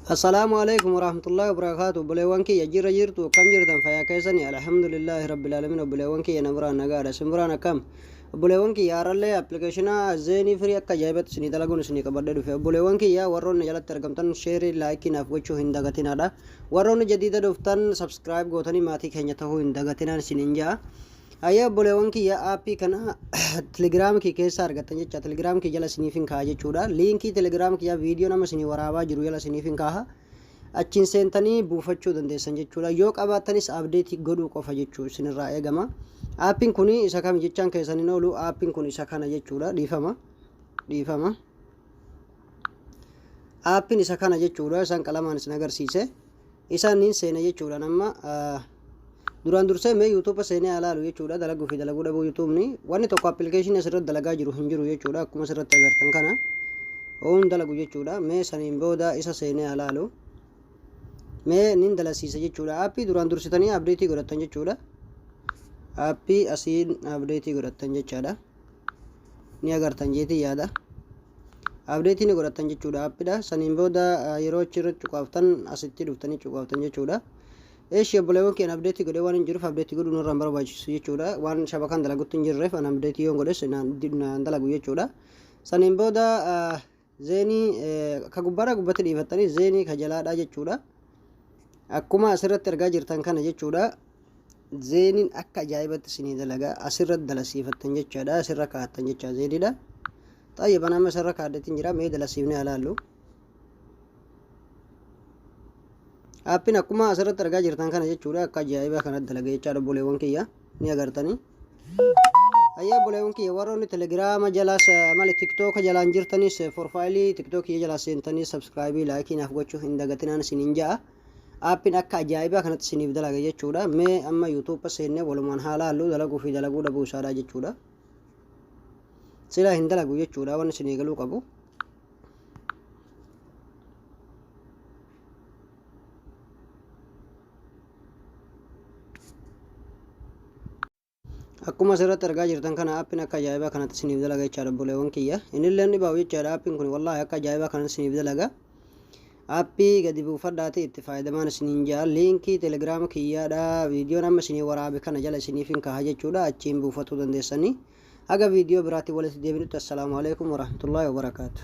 Assalamualaikum warahmatullahi wabarakatuh. Buleewwan kiyya jirra jirtu akkam jirtan fayyaa keessanii alhamdulillahi rabbil alamin. Buleewwan kiyya namaraan nagaadha simburaan akkam. Buleewwan kiyya harallee appilikeeshina zeenii firii akka ajaa'ibatti isinii dalaguun isinii qabadhee dhufe. Buleewwan kiyya warroonni jalatti argamtan sheerii laayikii naaf gochuu hin dagatinaadha. Warroonni jadiida dhuftan subscribe gootanii maatii keenya tahuu hin dagatinaan isiniin ja'a. Ayya buleewwan kiyya aappii kana telegiraam kii keessa argattan jecha telegiraam kii jala isiniifin kaa'a jechuudha. Liinkii telegiraam kiyya viidiyoo nama isinii waraabaa jiru jala isiniifin kaa'a. Achiin seentanii buufachuu dandeessan jechuudha. Yoo qabaattanis abdeetii godhuu qofa jechuu isinirraa eegama. Aappiin kun isa kam jechaan keessaniin oolu aappiin kun isa kana jechuudha. Dhiifama. Aappiin isa kana jechuudha. Isaan qalamaan isin agarsiise. Isaaniin seena jechuudha nama duraan dursee mee YouTube seenee alaalu jechuudha. Dalaguu fi dalaguu dhabuu YouTube'ni wanni tokko appilikeeshinii asirratti dalagaa jiru hin jiru jechuudha. Akkuma asirratti agartan kana oon dalagu jechuudha. Mee saniin booda isa seenee alaalu mee nin dalasiisa jechuudha. Aappii duraan dursitanii abdeetii godhattan jechuudha. Aappii asiin abdeetii godhattan jechaadha. Ni agartan jeetii yaada. Abdeetii ni godhattan jechuudha aappiidha. Saniin booda yeroo achirratti cuqaaftan asitti dhuftanii cuqaaftan jechuudha. Eeshi buleewwan keenya abdeetii godhee waan hin jiruuf abdeetii godhuu nurraa hin barbaachisu jechuudha. Waan shabakaan dalagutti hin jirreef an abdeetii yoon godhes naan dalagu jechuudha. Saniin booda zeenii ka gubbaadhaa gubbatti dhiifattanii zeenii ka jalaadhaa jechuudha. Akkuma asirratti argaa jirtan kana jechuudha. Zeeniin akka ajaa'ibatti isinii dalagaa asirratti dalasiifattan jechaadha. Asirra kaa'attan jecha zeeniidha. Xaayyiban amma asirra kaa'addeetiin jira. Mee dalasiifnee alaallu. Aappiin akkuma asirratti argaa jirtan kana jechuudha. Akka ajaa'ibaa kanatti dalaga jechaadha buleewwan kiyya ni agartanii. Ayyaa buleewwan kiyya warroonni telegiraama jalaas malee tiktooka jalaan jirtanis forfaayilii tiktookii jalaa seentanii sabskraayibii laayikii naaf gochuu hin dagatinaan isiniin ja'a. Aappiin akka ajaa'ibaa kanatti isiniif dalaga jechuudha. Mee amma yuutuuba seennee walumaan haala halluu dalaguu fi dalaguu dhabuu isaadha jechuudha. Silaa hin dalagu jechuudha waan isin eegaluu qabu. Akkuma asirratti argaa jirtan kana aappiin akka ajaa'ibaa kanatti isiniif dalaga jechaadha buleewwan kiyya. Innillee inni bahu jechaadha aappiin kun wallaahi akka ajaa'ibaa kanatti isiniif dalaga. Aappii gadi buufadhaati itti fayyadamaan isiniin ja'a. Liinkii telegiraama kiyyaadha. Viidiyoon amma isinii waraabe kana jala isiniifin kaa'a jechuudha. Achiin buufatuu dandeessanii. Haga viidiyoo biraatti walitti deebinutti assalaamu alaikum warahmatullaahi wabarakaatu.